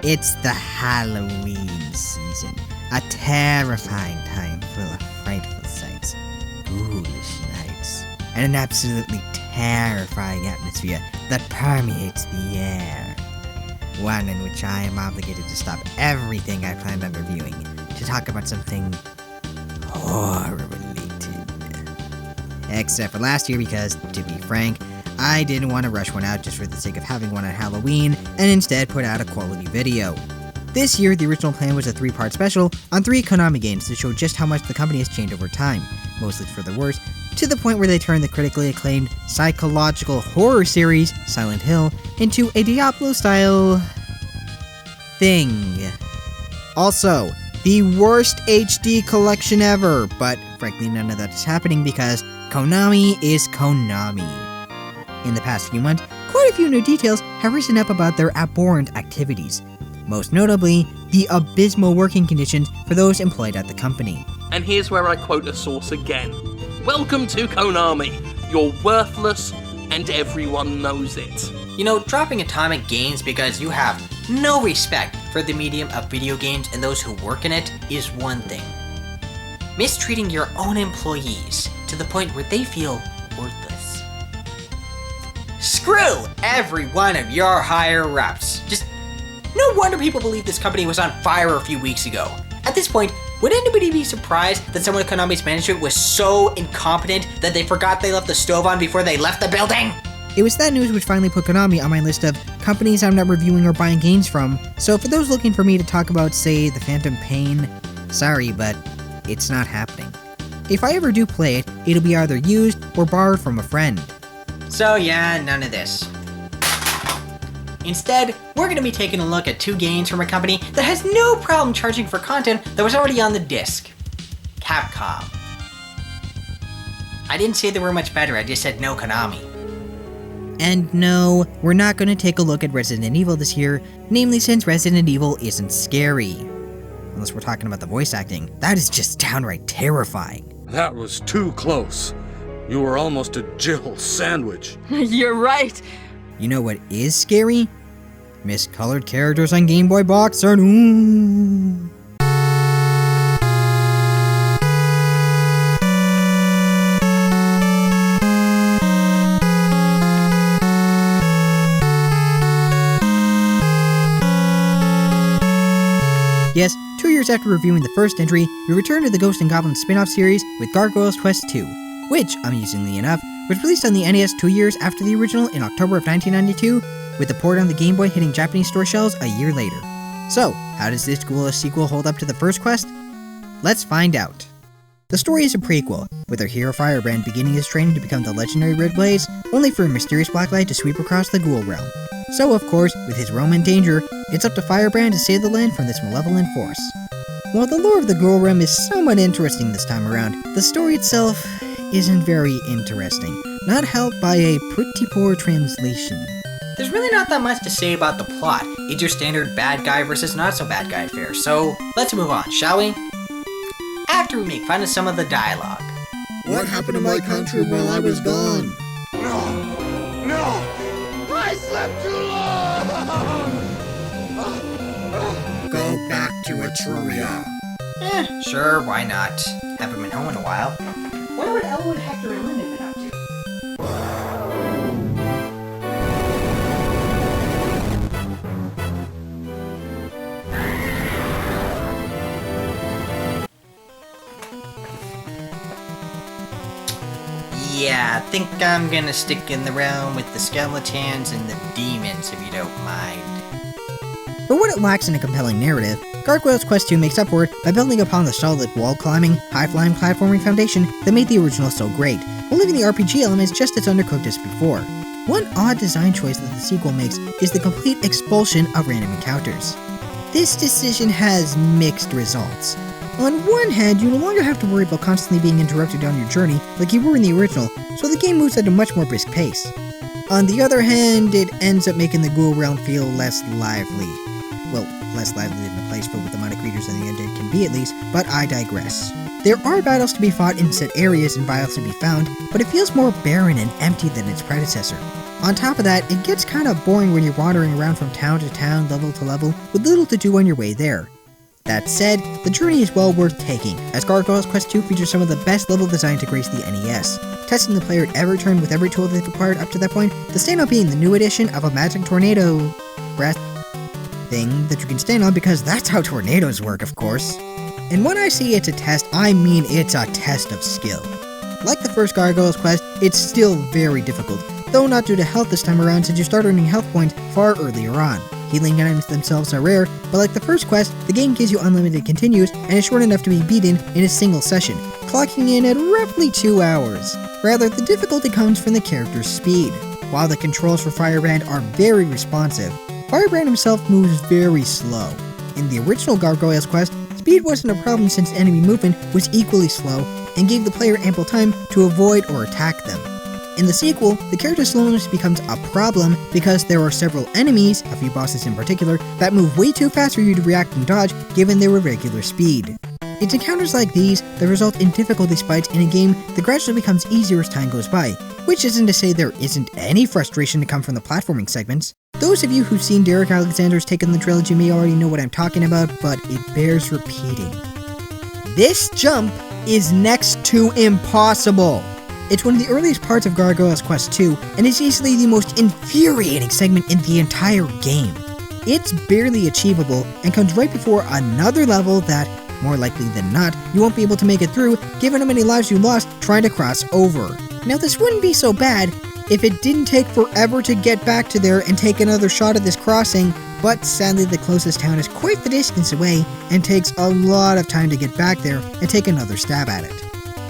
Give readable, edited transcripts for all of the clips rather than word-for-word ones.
It's the Halloween season, a terrifying time full of frightful sights, ghoulish nights, and an absolutely terrifying atmosphere that permeates the air. One in which I am obligated to stop everything I planned on reviewing to talk about something horror-related. Except for last year because, to be frank, I didn't want to rush one out just for the sake of having one on Halloween, and instead put out a quality video. This year, the original plan was a 3-part special on 3 Konami games to show just how much the company has changed over time, mostly for the worse, to the point where they turned the critically acclaimed psychological horror series, Silent Hill, into a Diablo-style thing. Also, the worst HD collection ever, but frankly none of that is happening because Konami is Konami. In the past few months, quite a few new details have risen up about their abhorrent activities. Most notably, the abysmal working conditions for those employed at the company. And here's where I quote a source again. Welcome to Konami. You're worthless, and everyone knows it. You know, dropping Atomic Games because you have no respect for the medium of video games and those who work in it is one thing. Mistreating your own employees to the point where they feel worthless. Screw every one of your higher-ups. Just no wonder people believe this company was on fire a few weeks ago. At this point, would anybody be surprised that someone at Konami's management was so incompetent that they forgot they left the stove on before they left the building? It was that news which finally put Konami on my list of companies I'm not reviewing or buying games from, so for those looking for me to talk about, say, The Phantom Pain, sorry, but it's not happening. If I ever do play it, it'll be either used or borrowed from a friend. So yeah, none of this. Instead, we're going to be taking a look at 2 games from a company that has no problem charging for content that was already on the disc. Capcom. I didn't say they were much better, I just said no Konami. And no, we're not going to take a look at Resident Evil this year, namely since Resident Evil isn't scary. Unless we're talking about the voice acting, that is just downright terrifying. That was too close. You were almost a Jill sandwich. You're right. You know what is scary? Miscolored characters on Game Boy Box Art. Ooh. Yes, 2 years after reviewing the first entry, we return to the Ghost and Goblins spin-off series with Gargoyle's Quest 2, which, amusingly enough, was released on the NES 2 years after the original in October of 1992, with the port on the Game Boy hitting Japanese store shelves a year later. So, how does this ghoulish sequel hold up to the first quest? Let's find out. The story is a prequel, with our hero Firebrand beginning his training to become the legendary Red Blaze, only for a mysterious blacklight to sweep across the ghoul realm. So, of course, with his realm in danger, it's up to Firebrand to save the land from this malevolent force. While the lore of the ghoul realm is somewhat interesting this time around, the story itself isn't very interesting, not helped by a pretty poor translation. There's really not that much to say about the plot. It's your standard bad guy versus not so bad guy affair, so let's move on, shall we? After we make fun of some of the dialogue. What happened to my country while I was gone? No! I slept too long! Go back to Etruria. Sure, why not? Haven't been home in a while. Wonder what Elwood, Hector, and Lynn have been up to. Yeah, I think I'm gonna stick in the realm with the skeletons and the demons, if you don't mind. For what it lacks in a compelling narrative, Gargoyle's Quest 2 makes up for it by building upon the solid wall-climbing, high-flying platforming foundation that made the original so great, while leaving the RPG elements just as undercooked as before. One odd design choice that the sequel makes is the complete expulsion of random encounters. This decision has mixed results. On one hand, you no longer have to worry about constantly being interrupted on your journey like you were in the original, so the game moves at a much more brisk pace. On the other hand, it ends up making the ghoul realm feel less lively. Well, less lively than a place filled with demonic creatures than the undead can be at least, but I digress. There are battles to be fought in set areas and vials to be found, but it feels more barren and empty than its predecessor. On top of that, it gets kind of boring when you're wandering around from town to town, level to level, with little to do on your way there. That said, the journey is well worth taking, as Gargoyle's Quest 2 features some of the best level design to grace the NES. Testing the player at every turn with every tool they've acquired up to that point, the standout being the new addition of a magic tornado breath thing that you can stand on, because that's how tornadoes work, of course. And when I say it's a test, I mean it's a test of skill. Like the first Gargoyle's Quest, it's still very difficult, though not due to health this time around since you start earning health points far earlier on. Healing items themselves are rare, but like the first quest, the game gives you unlimited continues and is short enough to be beaten in a single session, clocking in at roughly 2 hours. Rather, the difficulty comes from the character's speed. While the controls for Firebrand are very responsive, Firebrand himself moves very slow. In the original Gargoyle's Quest, speed wasn't a problem since enemy movement was equally slow and gave the player ample time to avoid or attack them. In the sequel, the character's slowness becomes a problem because there are several enemies, a few bosses in particular, that move way too fast for you to react and dodge given their irregular speed. It's encounters like these that result in difficulty spikes in a game that gradually becomes easier as time goes by, which isn't to say there isn't any frustration to come from the platforming segments. Those of you who've seen Derek Alexander's take on the trilogy may already know what I'm talking about, but it bears repeating. This jump is next to impossible! It's one of the earliest parts of Gargoyle's Quest 2, and is easily the most infuriating segment in the entire game. It's barely achievable, and comes right before another level that, more likely than not, you won't be able to make it through, given how many lives you lost trying to cross over. Now this wouldn't be so bad if it didn't take forever to get back to there and take another shot at this crossing, but sadly the closest town is quite the distance away, and takes a lot of time to get back there and take another stab at it.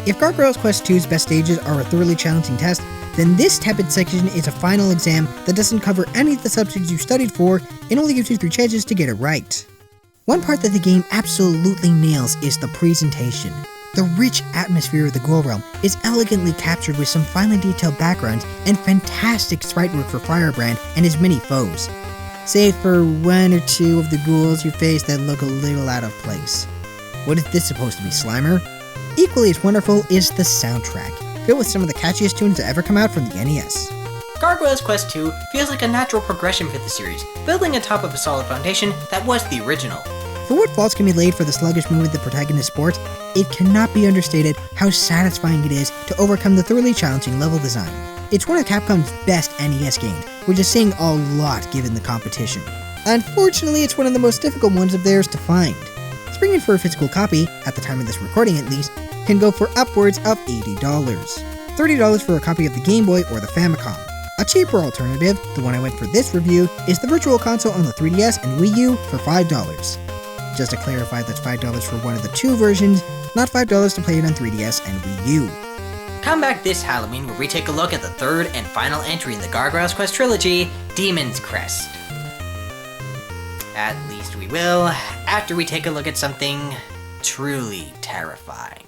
If Gargoyle's Quest 2's best stages are a thoroughly challenging test, then this tepid section is a final exam that doesn't cover any of the subjects you studied for and only gives you 3 chances to get it right. One part that the game absolutely nails is the presentation. The rich atmosphere of the Ghoul Realm is elegantly captured with some finely detailed backgrounds and fantastic sprite work for Firebrand and his many foes. Save for 1 or 2 of the ghouls you face that look a little out of place. What is this supposed to be, Slimer? Equally as wonderful is the soundtrack, filled with some of the catchiest tunes to ever come out from the NES. Gargoyle's Quest 2 feels like a natural progression for the series, building on top of a solid foundation that was the original. For what faults can be laid for the sluggish movement the protagonist sports, it cannot be understated how satisfying it is to overcome the thoroughly challenging level design. It's one of Capcom's best NES games, which is saying a lot given the competition. Unfortunately, it's one of the most difficult ones of theirs to find. Springing for a physical copy, at the time of this recording at least, can go for upwards of $80. $30 for a copy of the Game Boy or the Famicom. A cheaper alternative, the one I went for this review, is the Virtual Console on the 3DS and Wii U for $5. Just to clarify, that's $5 for one of the 2 versions, not $5 to play it on 3DS and Wii U. Come back this Halloween where we take a look at the 3rd and final entry in the Gargoyle's Quest trilogy, Demon's Crest. At least we will, after we take a look at something truly terrifying.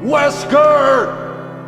Wesker!